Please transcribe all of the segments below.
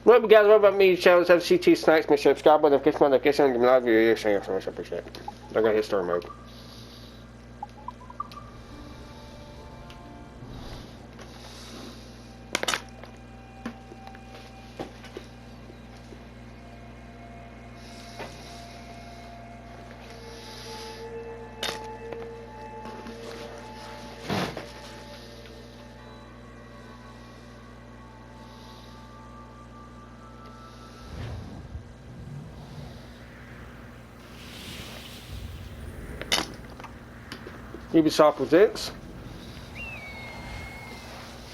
What up, guys? What about me? Channels FCT Snacks. Make sure to subscribe, notification, give me a like, video, share, so much. I appreciate it. I got hit story mode. Ubisoft presents.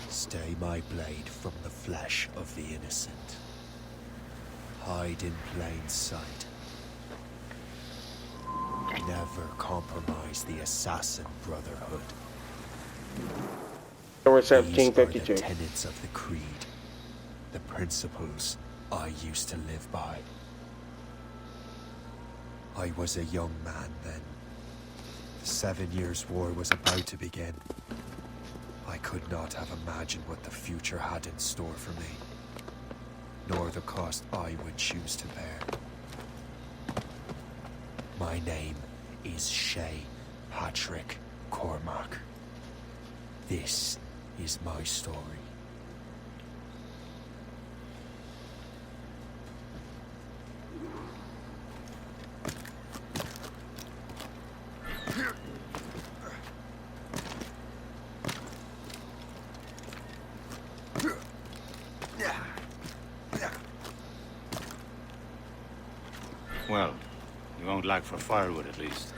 Stay my blade from the flesh of the innocent. Hide in plain sight. Never compromise the Assassin Brotherhood. Or These are 1752. the tenets of the creed, the principles I used to live by. I was a young man then. The 7 Years' War was about to begin. I could not have imagined what the future had in store for me, nor the cost I would choose to bear. My name is Shay Patrick Cormac. This is my story. Well, you won't lack for firewood at least.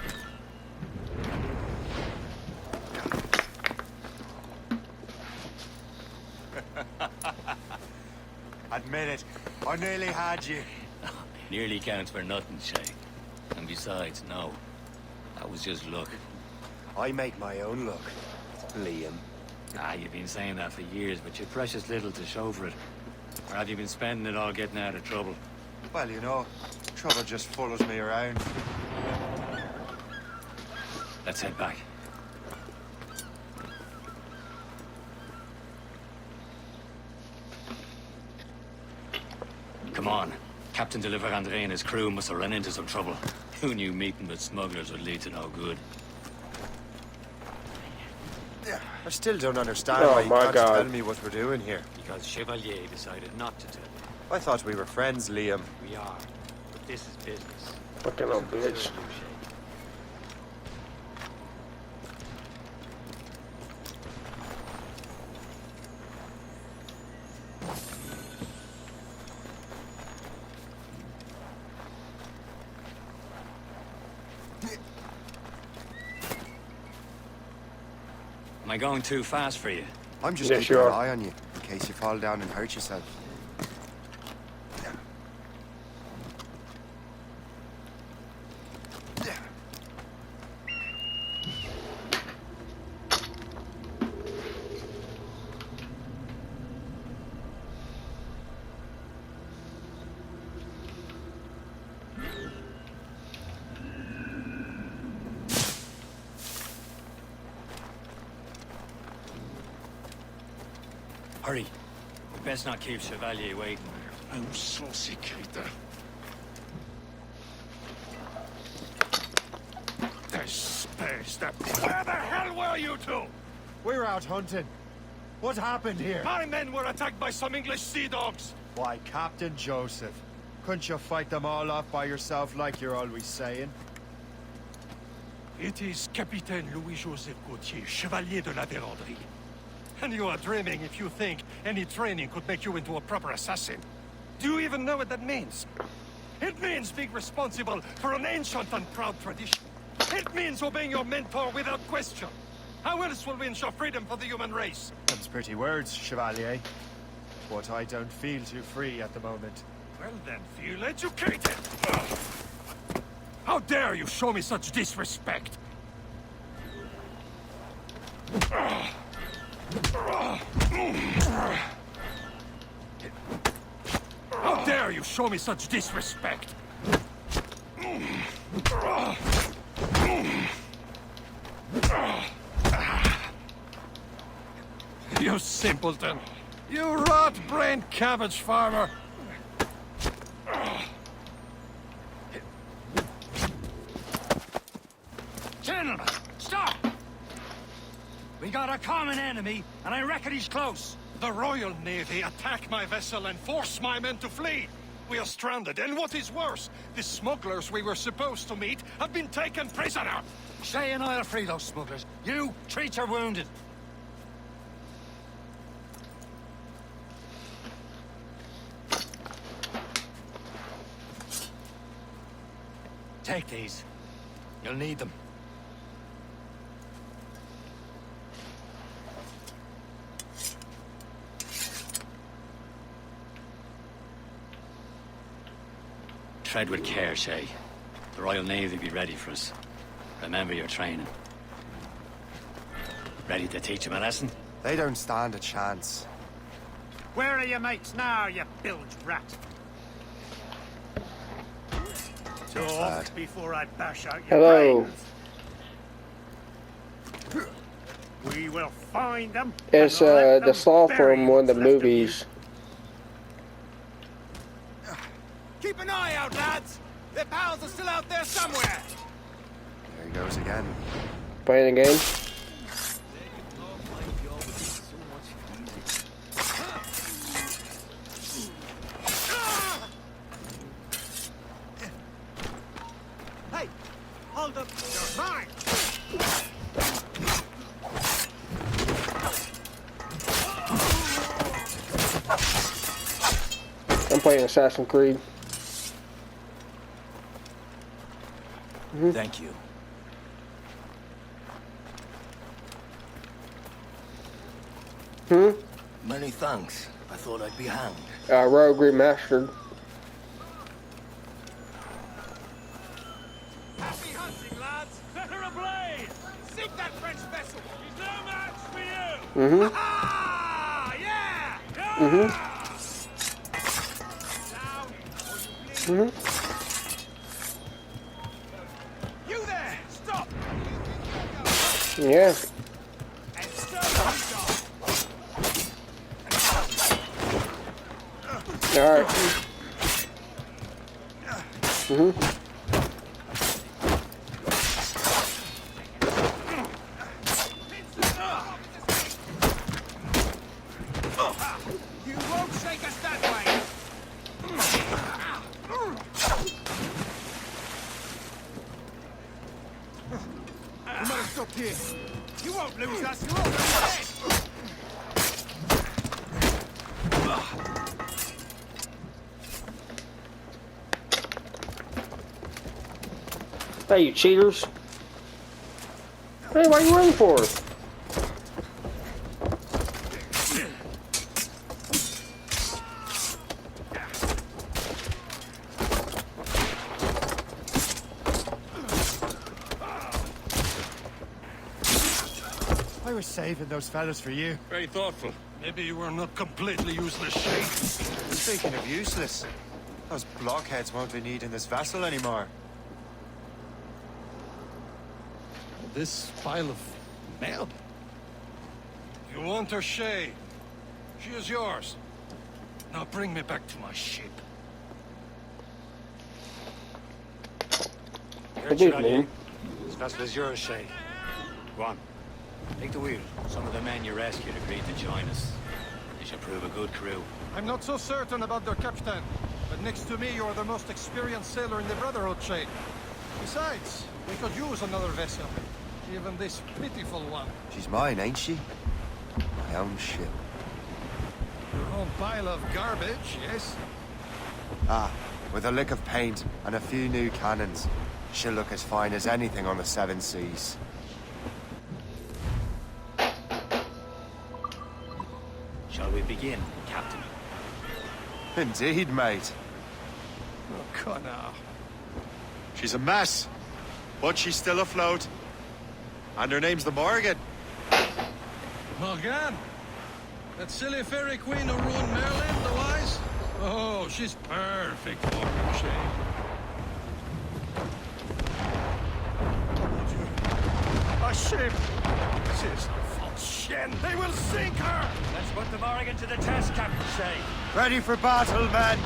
Admit it, I nearly had you. Nearly counts for nothing, Shay. And besides, no. That was just luck. I make my own luck, Liam. You've been saying that for years, but you've precious little to show for it. Or have you been spending it all getting out of trouble? Well, you know, trouble just follows me around. Let's head back. Come on. Captain de Andre and his crew must have run into some trouble. Who knew meeting with smugglers would lead to no good? I still don't understand Oh why you my can't God. tell me what we're doing here. Because Chevalier decided not to tell you. I thought we were friends, Liam. We are. But this is business. Fucking old bitch. Am I going too fast for you? I'm just Yeah, keeping sure. an eye on you, in case you fall down and hurt yourself. Hurry. We best not keep Chevalier waiting. Un saucy creature. The space that... Where the hell were you two? We were out hunting. What happened here? My men were attacked by some English sea dogs. Why, Captain Joseph. Couldn't you fight them all off by yourself like you're always saying? It is Capitaine Louis-Joseph Gauthier, Chevalier de la Vérendrye. And you are dreaming if you think any training could make you into a proper assassin. Do you even know what that means? It means being responsible for an ancient and proud tradition. It means obeying your mentor without question. How else will we ensure freedom for the human race? Them's pretty words, Chevalier. But I don't feel too free at the moment. Well then, feel educated. Ugh. How dare you show me such disrespect? Ugh. How dare you show me such disrespect? You simpleton! You rat-brained cabbage farmer! Gentlemen, stop! We got a common enemy, and I reckon he's close. The Royal Navy attack my vessel and force my men to flee. We are stranded, and what is worse, the smugglers we were supposed to meet have been taken prisoner. Shay and I'll free those smugglers. You treat your wounded. Take these. You'll need them. Tread with care, Shay. The Royal Navy be ready for us. Remember your training. Ready to teach them a lesson? They don't stand a chance. Where are your mates now, you bilge rat? Talk before I bash out your Hello. brains. We will find them. It's and let the them slaw bury from one of the what's left of you. movies. Keep an eye out, lads! Their pals are still out there somewhere! There he goes again. Playing the game. Hey! Hold up! You're mine! I'm playing Assassin's Creed. Thank you. Many thanks. I thought I'd be hanged. Rogue Remastered. Happy hunting, lads! Set her ablaze! Sink that French vessel! She's no match for you! Ah! Yeah! Down, or you bleed. You there! Stop! Yeah. And so you go! Alright. You won't shake us that way! We must stop here. You won't lose us, you're already dead! Hey, you cheaters. Hey, what are you running for? I was saving those fellas for you. Very thoughtful. Maybe you were not completely useless, Shay. Speaking of useless, those blockheads won't be needing this vessel anymore. This pile of mail? You want her, Shay? She is yours. Now bring me back to my ship. Good evening. This vessel is yours, Shay. Go on. Take the wheel. Some of the men you rescued agreed to join us. They should prove a good crew. I'm not so certain about their captain, but next to me you're the most experienced sailor in the Brotherhood, Shay. Besides, we could use another vessel. Even this pitiful one. She's mine, ain't she? My own ship. Your own pile of garbage, yes? Ah, with a lick of paint and a few new cannons, she'll look as fine as anything on the Seven Seas. Shall we begin, Captain? Indeed, mate. Oh, Connor. She's a mess, but she's still afloat. And her name's the Morgan. Morgan? That silly fairy queen who ruined Merlin, the wise? Oh, she's perfect for you, Shay. A ship! This is a false shen. They will sink her! Let's put the Morrigan to the test, Captain Shay. Ready for battle, men!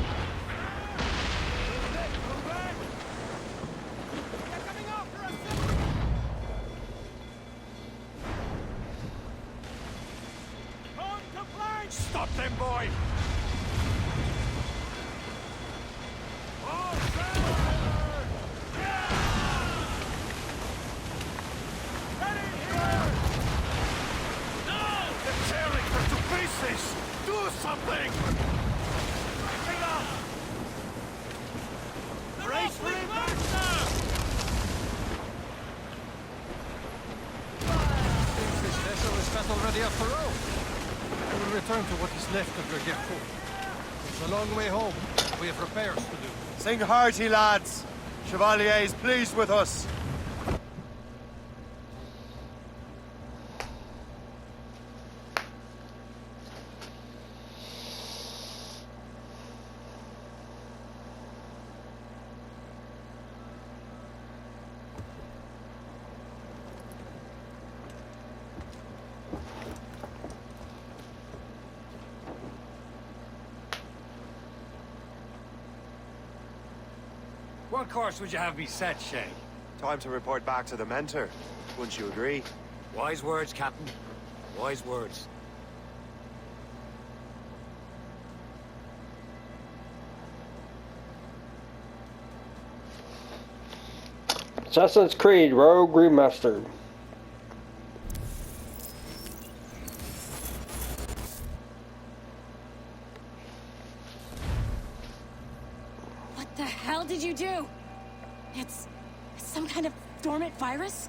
They're tearing her to pieces! Do something! Brace for impact! This vessel is battle ready after all. We will return to what is left of your Gerko. It's a long way home. We have repairs to do. Sing hearty, lads. Chevalier is pleased with us. What course would you have me set, Shay? Time to report back to the mentor. Wouldn't you agree? Wise words, Captain. Wise words. Assassin's Creed Rogue Remastered. What the hell did you do? It's some kind of dormant virus?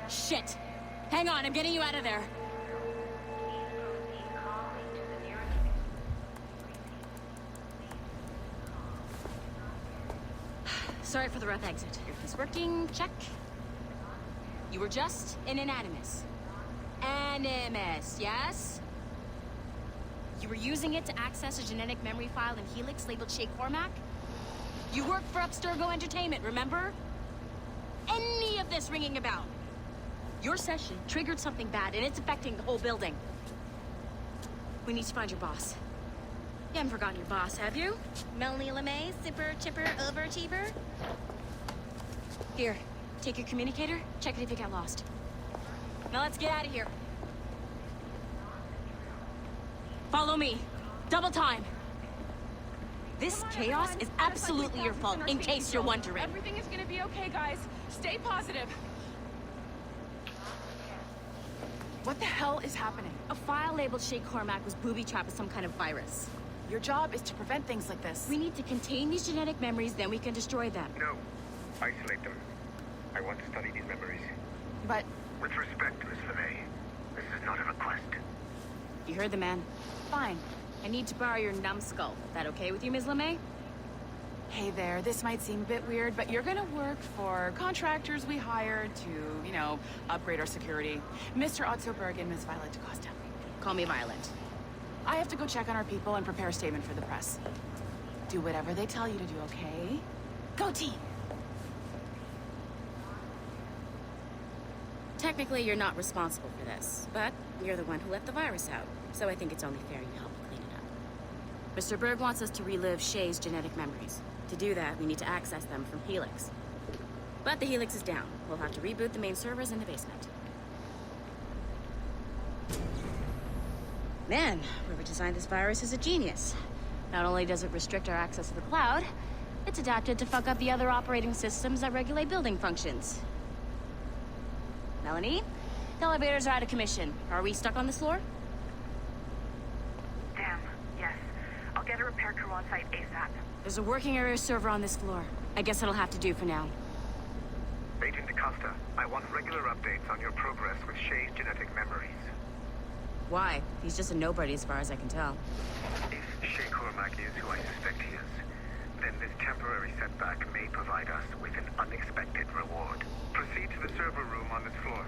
Shit. Hang on, I'm getting you out of there. Sorry for the rough exit. Is working? Check. You were just an Animus. Animus, yes? You were using it to access a genetic memory file in Helix labeled Shay Cormac? You worked for Abstergo Entertainment, remember? Any of this ringing a bell? Your session triggered something bad, and it's affecting the whole building. We need to find your boss. You haven't forgotten your boss, have you? Melanie LeMay, super chipper overachiever? Here, take your communicator, check it if you get lost. Now let's get out of here. Follow me. Double time. This chaos is absolutely your fault, in case you're wondering. Everything is gonna be okay, guys. Stay positive. What the hell is happening? A file labeled Shay Cormac was booby-trapped with some kind of virus. Your job is to prevent things like this. We need to contain these genetic memories, then we can destroy them. No. Isolate them. I want to study these memories. But With respect, Miss LeMay, this is not a request. You heard the man. fine. I need to borrow your numbskull. That okay with you, Ms. LeMay? Hey there, this might seem a bit weird, but you're gonna work for contractors we hired to, upgrade our security. Mr. Ottoberg and Miss Violet DaCosta. Call me Violent. I have to go check on our people and prepare a statement for the press. Do whatever they tell you to do, okay? Go team! Technically, you're not responsible for this, but you're the one who let the virus out, so I think it's only fair you help clean it up. Mr. Berg wants us to relive Shay's genetic memories. To do that, we need to access them from Helix. But the Helix is down. We'll have to reboot the main servers in the basement. Man, whoever designed this virus is a genius. Not only does it restrict our access to the cloud, it's adapted to fuck up the other operating systems that regulate building functions. Melanie? The elevators are out of commission. Are we stuck on this floor? Damn, yes. I'll get a repair crew on site ASAP. There's a working area server on this floor. I guess it'll have to do for now. Agent DaCosta, I want regular updates on your progress with Shay's genetic memories. Why? He's just a nobody as far as I can tell. If Shay Cormac is who I suspect he is, then this temporary setback may provide us with an unexpected reward. Proceed to the server room on this floor.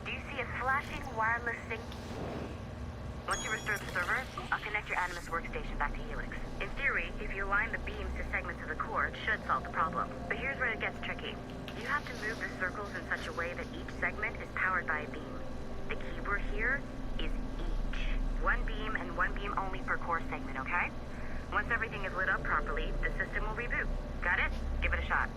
Do you see a flashing wireless sync? Once you restore the server, I'll connect your Animus workstation back to Helix. In theory, if you align the beams to segments of the core, it should solve the problem. But here's where it gets tricky. You have to move the circles in such a way that each segment is powered by a beam. The keyword here is each. One beam and one beam only per core segment, okay? Once everything is lit up properly, the system will reboot. Got it? Give it a shot.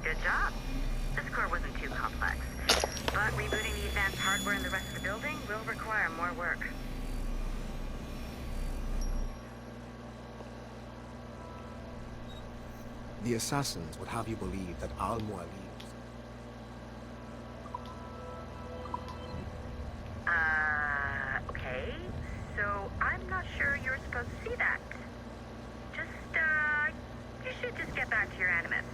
Good job. This core wasn't too complex. But rebooting the advanced hardware in the rest of the building will require more work. The assassins would have you believe that Al-Mualim... Okay. So, I'm not sure you're supposed to see that. Just, you should just get back to your Animus.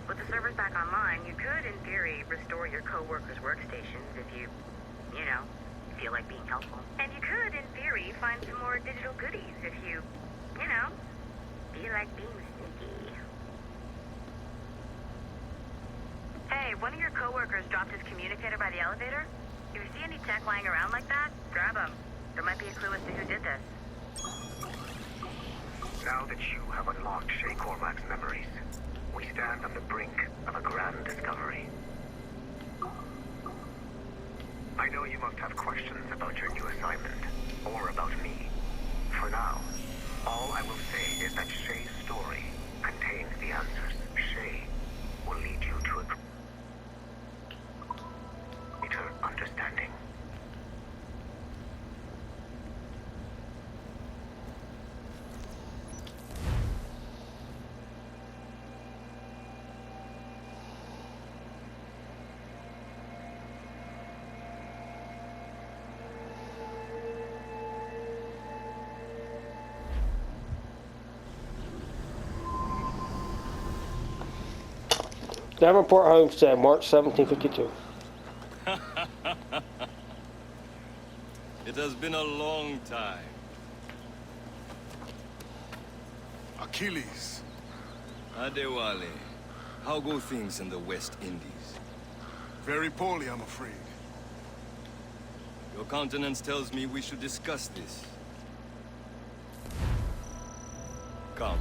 With the servers back online, you could, in theory, restore your co-workers' workstations if you feel like being helpful. And you could, in theory, find some more digital goodies if you feel like being sneaky. Hey, one of your co-workers dropped his communicator by the elevator. If you see any tech lying around like that, grab him. There might be a clue as to who did this. Now that you have unlocked Shay Cormac's memories, we stand on the brink of a grand discovery. I know you must have questions about your new assignment, or about me. For now, all I will say is that Shay's story contains the answers. Shay will lead you to a greater understanding. Davenport Homestead, March 1752. It has been a long time. Achilles. Adewale, how go things in the West Indies? Very poorly, I'm afraid. Your countenance tells me we should discuss this. Come.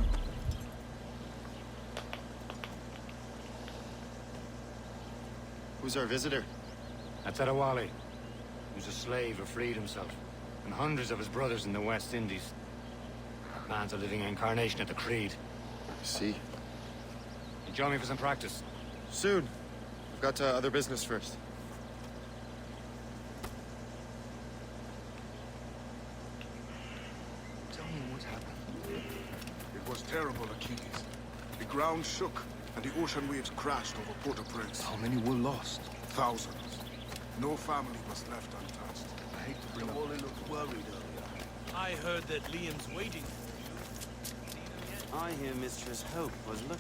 Who's our visitor? That's Adewale, who's a slave who freed himself, and hundreds of his brothers in the West Indies. That man's a living incarnation of the Creed. See? You join me for some practice? Soon. I've got other business first. Tell me what happened. It was terrible, Achilles. The ground shook, and the ocean waves crashed over Port-au-Prince. How many were lost? Thousands. No family was left untouched. I hate to bring up... Wally looked worried earlier. I heard that Liam's waiting for I hear Mistress Hope was looking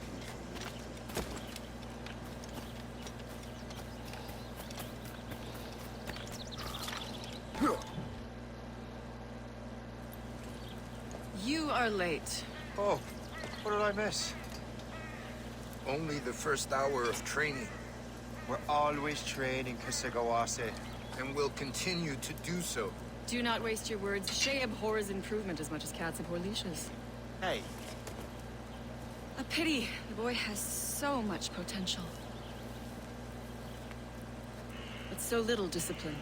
for you. You are late. Oh, what did I miss? Only the first hour of training. We're always training, Kisagawase. And will continue to do so. Do not waste your words. Shay abhors improvement as much as cats abhor leashes. Hey. A pity. The boy has so much potential. But so little discipline.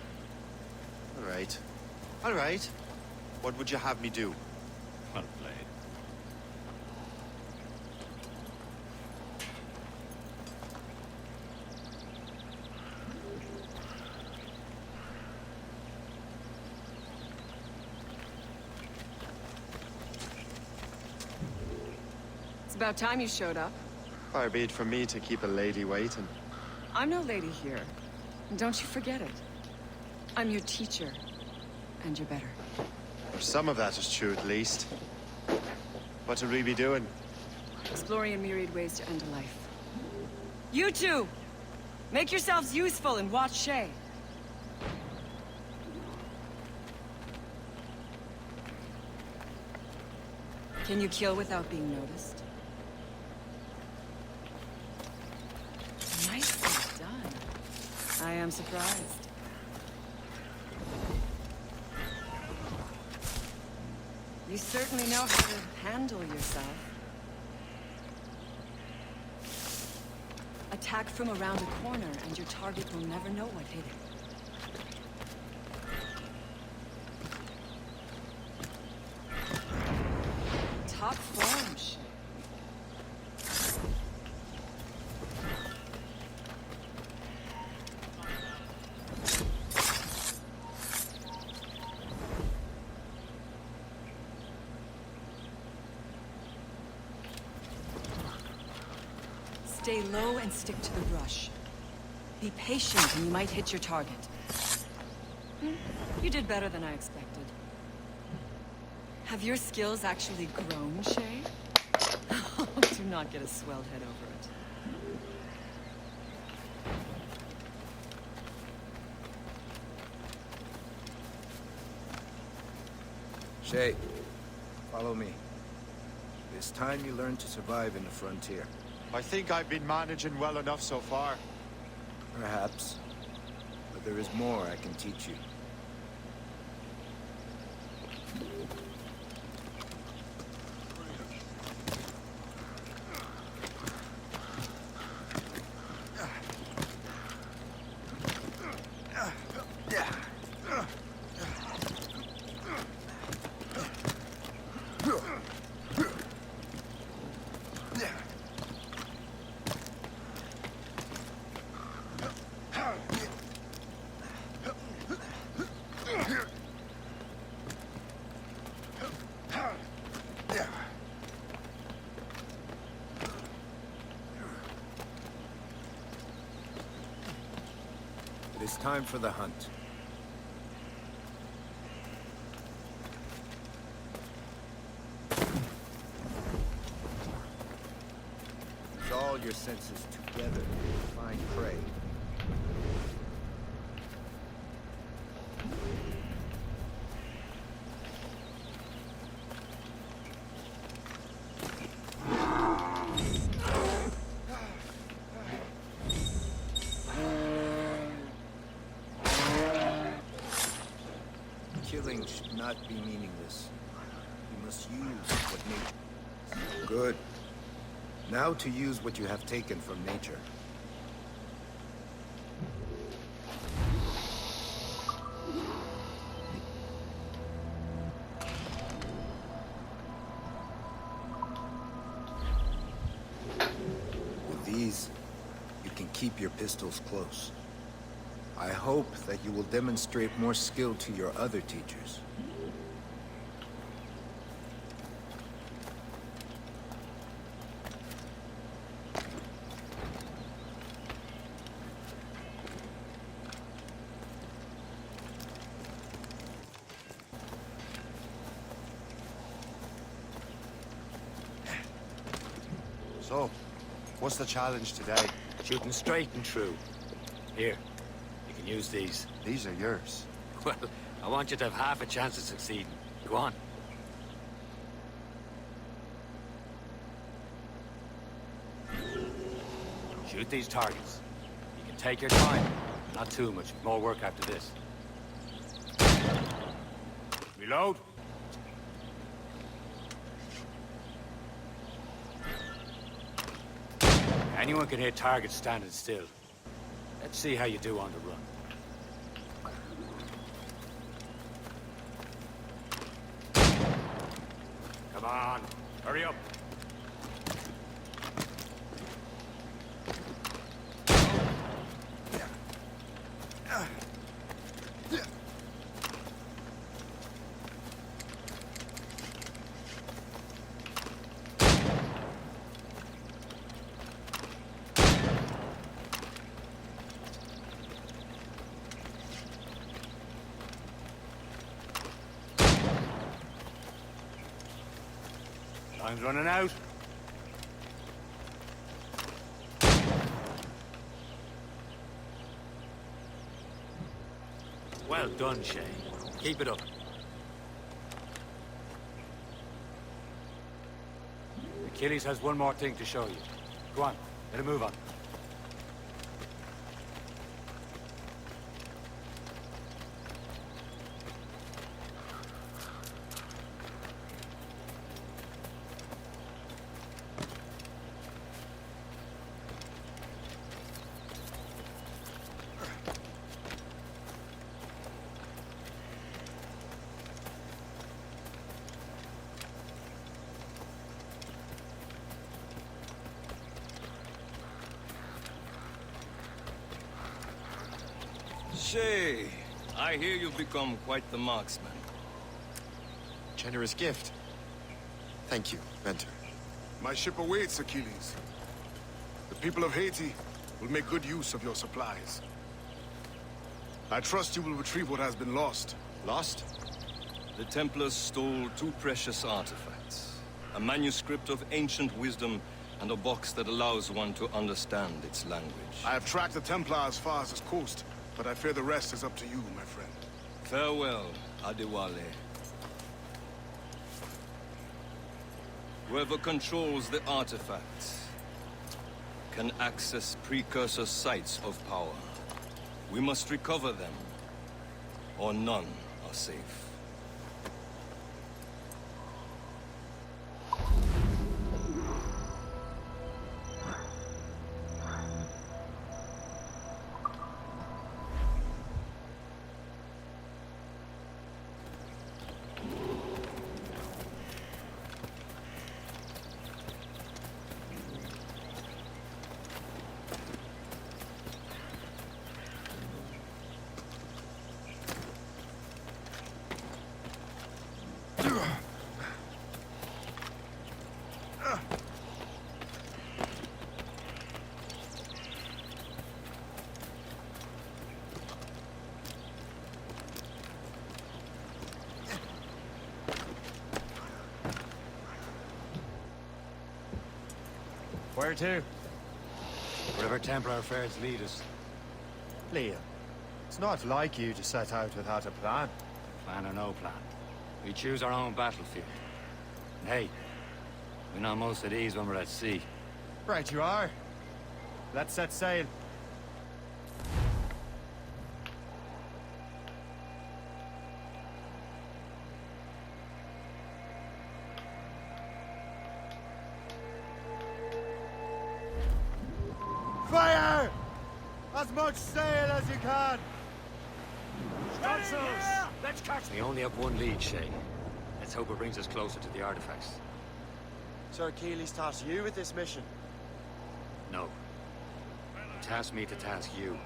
All right. All right. What would you have me do? Well played. It's about time you showed up. Far be it from me to keep a lady waiting. I'm no lady here. And don't you forget it. I'm your teacher. And you're better. Or some of that is true, at least. What would we be doing? Exploring a myriad ways to end a life. You two! Make yourselves useful and watch Shay. Can you kill without being noticed? Nicely done. I am surprised. You certainly know how to handle yourself. Attack from around a corner, and your target will never know what hit it. Top form, shit. Stay low and stick to the brush. Be patient and you might hit your target. You did better than I expected. Have your skills actually grown, Shay? Do not get a swelled head over it. Shay, follow me. It's time you learn to survive in the frontier. I think I've been managing well enough so far. Perhaps. But there is more I can teach you. It is time for the hunt. Use all your senses together to find prey. Killing should not be meaningless. You must use what nature... Good. Now to use what you have taken from nature. With these, you can keep your pistols close. I hope that you will demonstrate more skill to your other teachers. So, what's the challenge today? Shooting straight and true. Here, you can use these. These are yours. Well, I want you to have half a chance of succeeding. Go on. Shoot these targets. You can take your time. Not too much. More work after this. Reload. Anyone can hit targets standing still. Let's see how you do on the run. Come on, hurry up. Time's running out. Well done, Shay. Keep it up. Achilles has one more thing to show you. Go on, let him move on. Shay, I hear you've become quite the marksman. Generous gift. Thank you, Mentor. My ship awaits, Achilles. The people of Haiti will make good use of your supplies. I trust you will retrieve what has been lost. Lost? The Templars stole 2 precious artifacts. A manuscript of ancient wisdom and a box that allows one to understand its language. I have tracked the Templar as far as this coast, but I fear the rest is up to you, my friend. Farewell, Adewale. Whoever controls the artifacts can access precursor sites of power. We must recover them, or none are safe. Where to? Wherever Templar affairs lead us. Liam, it's not like you to set out without a plan. Plan or no plan. We choose our own battlefield. And hey, we know most of these when we're at sea. Right you are. Let's set sail. Fire! As much sail as you can! Let's catch them. We only have one lead, Shay. Let's hope it brings us closer to the artifacts. Sir Achilles tasked you with this mission. No. Task me to task you.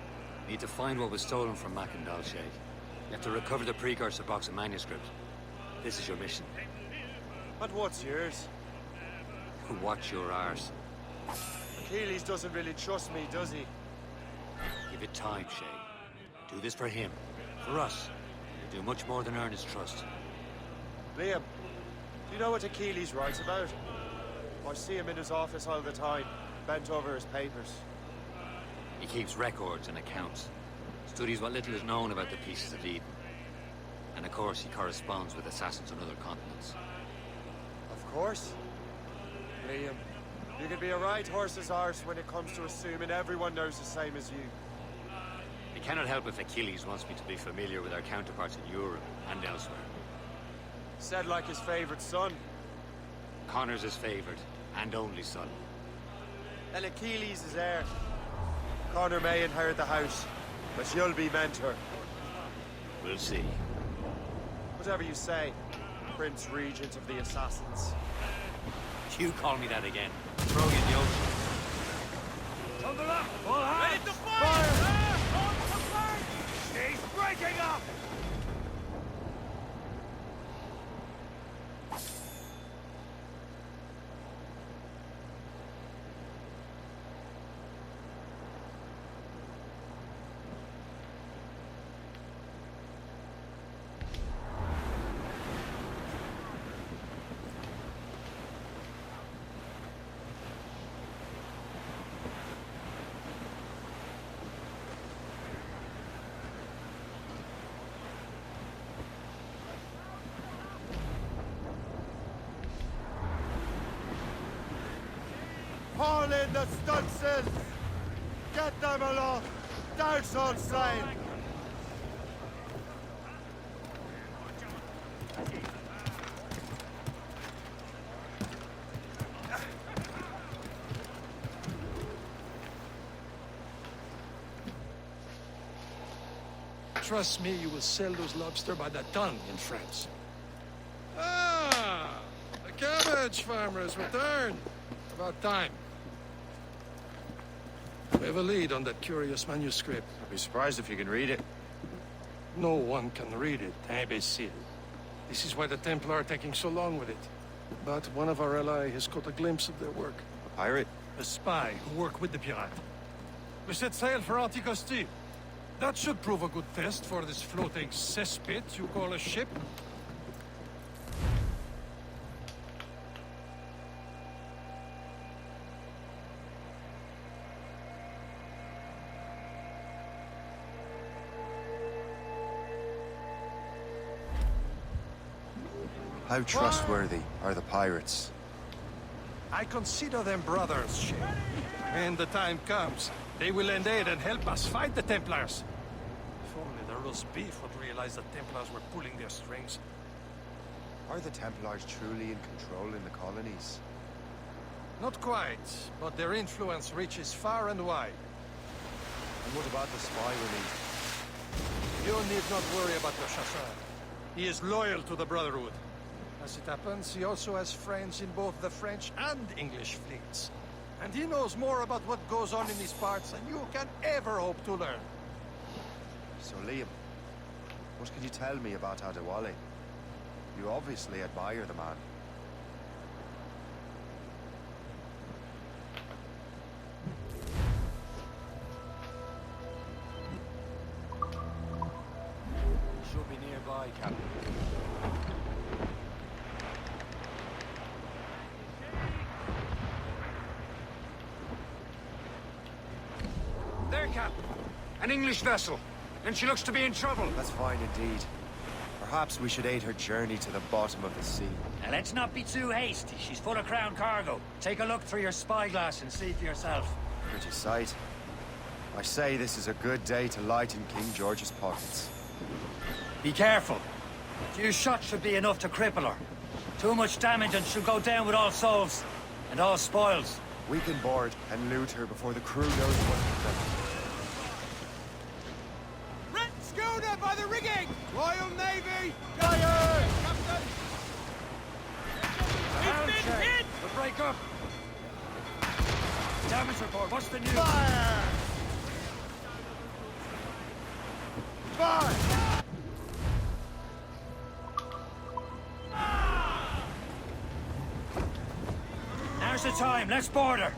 Need to find what was stolen from Mackandal, Shay. You have to recover the precursor box of manuscript. This is your mission. And what's yours? Watch your arse. Achilles doesn't really trust me, does he? Give it time, Shay. Do this for him. For us. You'll do much more than earn his trust. Liam, do you know what Achilles writes about? I see him in his office all the time, bent over his papers. He keeps records and accounts. Studies what little is known about the pieces of Eden. And of course, he corresponds with assassins on other continents. Of course. Liam, you can be a right horse's arse when it comes to assuming everyone knows the same as you. I cannot help if Achilles wants me to be familiar with our counterparts in Europe and elsewhere. Said like his favorite son. Connor's his favorite and only son. And Achilles is heir. Connor may inherit the house, but you'll be mentor. We'll see. Whatever you say, Prince Regent of the Assassins. You call me that again. Throw you in the ocean. Tumble up! All hands! Ready to fire! She's breaking up! Haul in the stunsails! Get them aloft! Douse on sail! Trust me, you will sell those lobster by the ton in France. The cabbage farmer has returned. About time. We have a lead on that curious manuscript. I'd be surprised if you can read it. No one can read it, imbecile. This is why the Templar are taking so long with it. But one of our allies has caught a glimpse of their work. A pirate? A spy who worked with the pirate. We set sail for Anticosti. That should prove a good test for this floating cesspit you call a ship. How trustworthy are the pirates? I consider them brothers, Shay. When the time comes, they will lend aid and help us fight the Templars. If only the roast beef would realize the Templars were pulling their strings. Are the Templars truly in control in the colonies? Not quite, but their influence reaches far and wide. And what about the spy we need? You need not worry about the chasseur. He is loyal to the Brotherhood. As it happens, he also has friends in both the French and English fleets. And he knows more about what goes on in these parts than you can ever hope to learn. So Liam, what can you tell me about Adewale? You obviously admire the man. Should be nearby, Captain. There, Captain. An English vessel. And she looks to be in trouble. That's fine indeed. Perhaps we should aid her journey to the bottom of the sea. Now let's not be too hasty. She's full of crown cargo. Take a look through your spyglass and see for yourself. Pretty sight. I say this is a good day to lighten King George's pockets. Be careful. A few shots should be enough to cripple her. Too much damage and she'll go down with all souls. And all spoils. We can board and loot her before the crew knows what hit them. Red schooner by the rigging! Royal Navy! Fire! Captain! It's been hit! We'll break up. Damage report, what's the news? Fire! Fire! Now's the time, let's board her.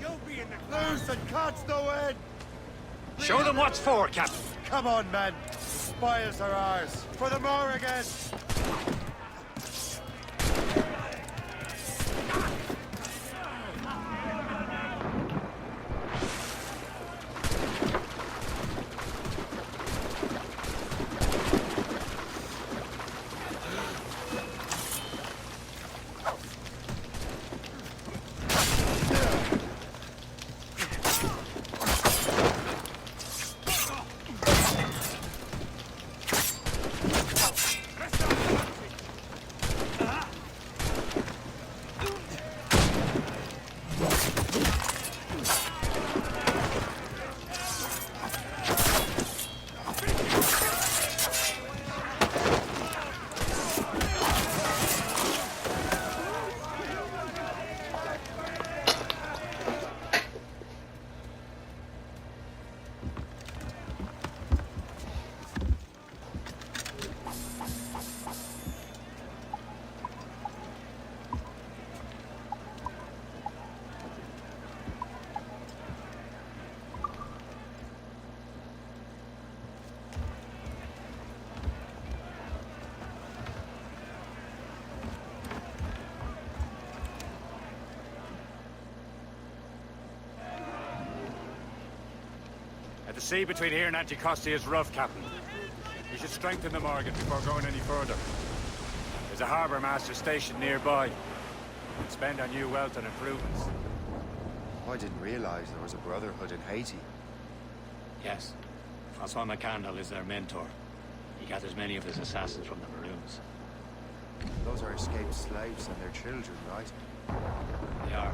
You'll be in the loose and catch the wind! Show them what's for, Captain. Come on, men. The spoils are ours. For the more again. The sea between here and Anticosti is rough, Captain. You should strengthen the Morgan before going any further. There's a harbour master stationed nearby. And spend on new wealth and improvements. I didn't realize there was a brotherhood in Haiti. Yes. Francois McCandle is their mentor. He gathers many of his assassins from the Maroons. Those are escaped slaves and their children, right? They are.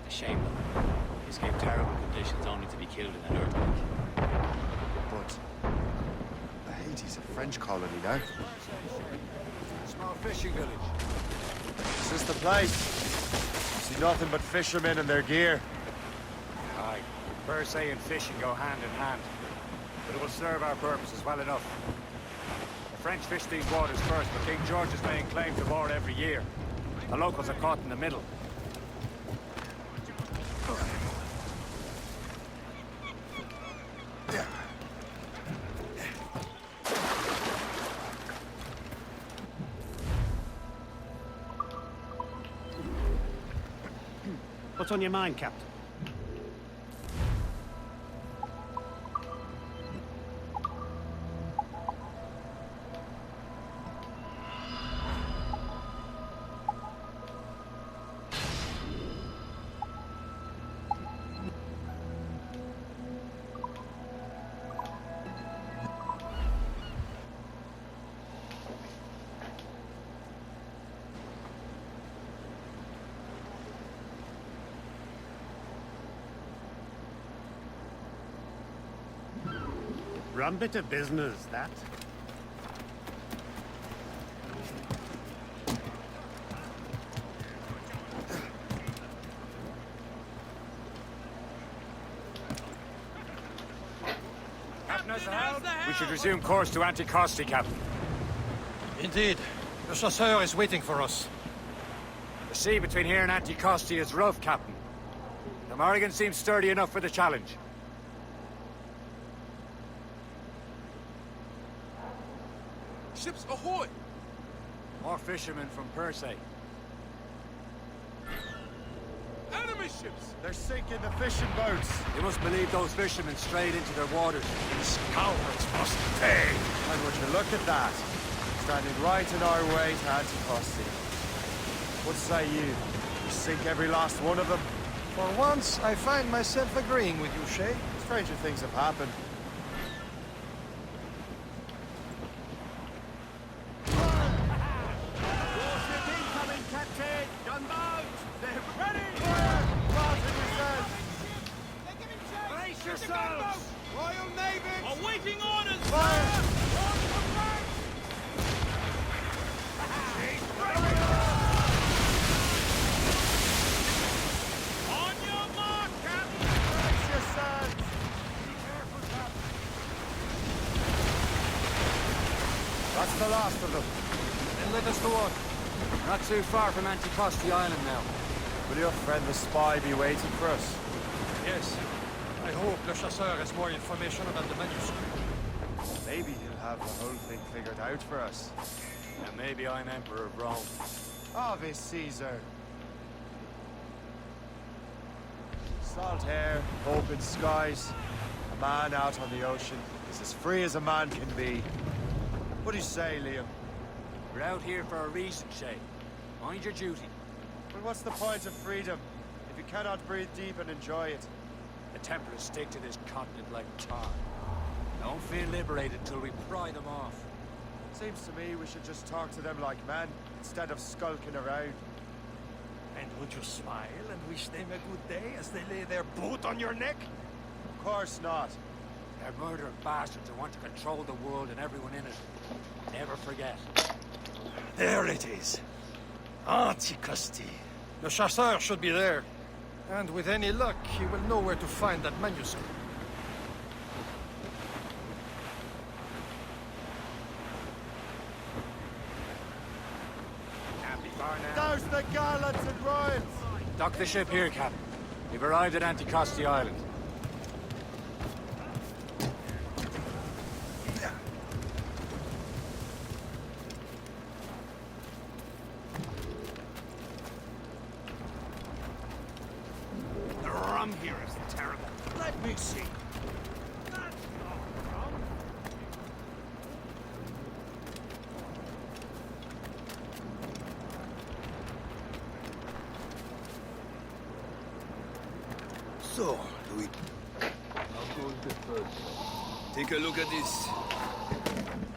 It's a shame, though. They escaped terrible conditions only to be killed in an earthquake. But Haiti's a French colony now. Small fishing village. Is this the place? See nothing but fishermen and their gear. Aye. Birds and fishing go hand in hand. but it will serve our purposes well enough. The French fish these waters first, but King George is laying claim to more every year. The locals are caught in the middle. What's on your mind, Captain? Rum bit of business, that. We should resume course to Anticosti, Captain. Indeed. The chasseur is waiting for us. The sea between here and Anticosti is rough, Captain. The Morrigan seems sturdy enough for the challenge. Ships ahoy! More fishermen from Persay. Enemy ships! They're sinking the fishing boats. You must believe those fishermen strayed into their waters. These cowards must pay. And would you look at that? Standing right in our way to Anticosti. What say you? We sink every last one of them? For once, I find myself agreeing with you, Shay. Stranger things have happened. That's the last of them. Then let us go on. Not too far from Anticosti Island now. Will your friend the spy be waiting for us? Yes. I hope Le Chasseur has more information about the manuscript. Maybe he'll have the whole thing figured out for us. And maybe I'm Emperor of Rome. Ave Caesar. Salt air, open skies. A man out on the ocean is as free as a man can be. What do you say, Liam? We're out here for a reason, Shay. Mind your duty. But what's the point of freedom if you cannot breathe deep and enjoy it? The Templars stick to this continent like tar. Don't feel liberated till we pry them off. Seems to me we should just talk to them like men, instead of skulking around. And would you smile and wish them a good day as they lay their boot on your neck? Of course not. They're murdering bastards who want to control the world and everyone in it. Never forget. There it is. Anticosti. The chasseur should be there. And with any luck, he will know where to find that manuscript. Douse the gallants and royals! Dock the ship here, Captain. We've arrived at Anticosti Island. The rum here is terrible. Let me see. That's not rum. So, do we... I'll go a bit further. Take a look at this.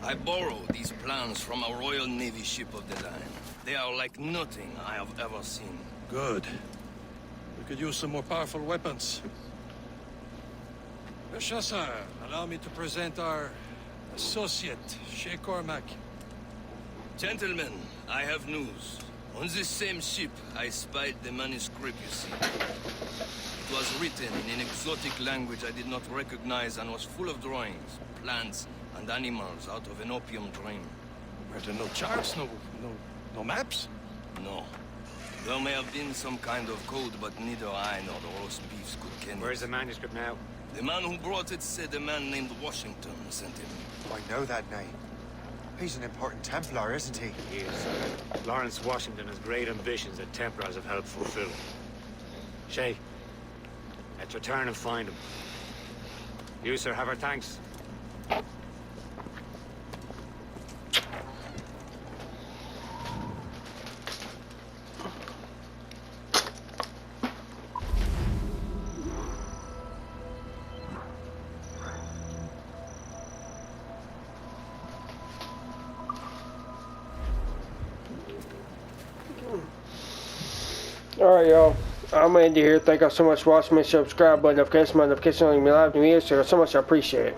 I borrowed these plans from a Royal Navy ship of the line. They are like nothing I have ever seen. Good. We could use some more powerful weapons. Le Chasseur, allow me to present our associate, Shay Cormac. Gentlemen, I have news. On this same ship, I spied the manuscript you see. It was written in an exotic language I did not recognize and was full of drawings, plants, and animals out of an opium dream. Were there no charts, no maps? No. There may have been some kind of code, but neither I nor the roast beefs could ken it. Where's the manuscript now? The man who brought it said a man named Washington sent him. I know that name. He's an important Templar, isn't he? He is. Lawrence Washington has great ambitions that Templars have helped fulfill. Shay, let's return and find him. You, sir, have our thanks. Alright, y'all. I'm gonna end it here. Thank y'all so much for watching. Make sure to subscribe button, notification, on me live new videos. So much I appreciate it.